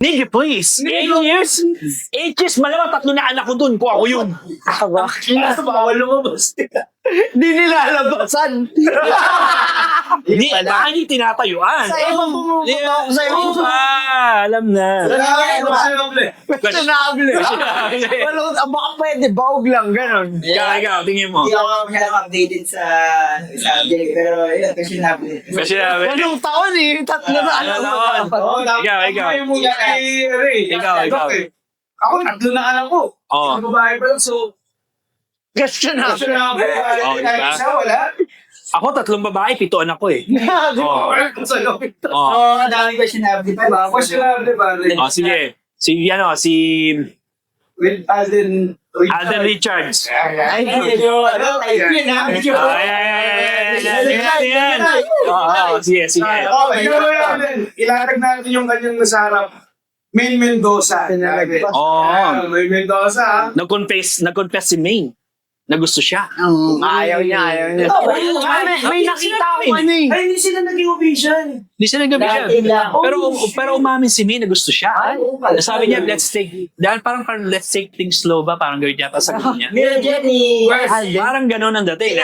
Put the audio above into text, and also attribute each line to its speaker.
Speaker 1: Nigga, please. 8 years? 8 years, malamang 3 na anak ko dun. Kung ako yun.
Speaker 2: Bawal lumabas.
Speaker 3: Hindi nilalabasan.
Speaker 1: Baka hindi tinatayuan.
Speaker 3: Sa ibang pumupunta ako sa iyo.
Speaker 1: Alam na.
Speaker 3: Questionable. Baka pwede, baog lang, gano'n.
Speaker 1: Ikaw, tingin mo.
Speaker 2: Hindi ako masyadong updated sa subject, pero yun, kasi sinabi.
Speaker 1: Kasi namin.
Speaker 3: Ganong taon eh, 3 na alam mo.
Speaker 1: Ikaw. Ikaw.
Speaker 2: Ako, 3 na alam ko.
Speaker 1: Oo.
Speaker 2: Ang babae pa yun, so...
Speaker 3: Questionable.
Speaker 2: Kasi na ako,
Speaker 1: diba?
Speaker 2: isa, wala.
Speaker 1: Ako, 3 babae, 7 anak ko eh. Oo.
Speaker 2: Sa loob ito.
Speaker 1: Oo.
Speaker 2: Oo, dami questionable pa. Questionable pa rin.
Speaker 1: Oh, sige. Si
Speaker 2: With Alden
Speaker 1: Richards.
Speaker 3: Ay,
Speaker 2: Medyo, yun ha? Medyo.
Speaker 1: Sige.
Speaker 2: Ilatag natin yung kanyang nasa harap. Main Mendoza. Main Mendoza.
Speaker 1: Nag-confess si Maine na gusto siya.
Speaker 3: ayaw niya. May nakita ako ano eh.
Speaker 2: Ay, hindi sila naging official.
Speaker 1: Hindi siya nag-gabi siya. Pero umamin si Maine na gusto siya. Sabi niya, let's take things slow ba? Parang gawin niya pa sa kanya.
Speaker 2: Jenny.
Speaker 1: Parang ganun ang dating.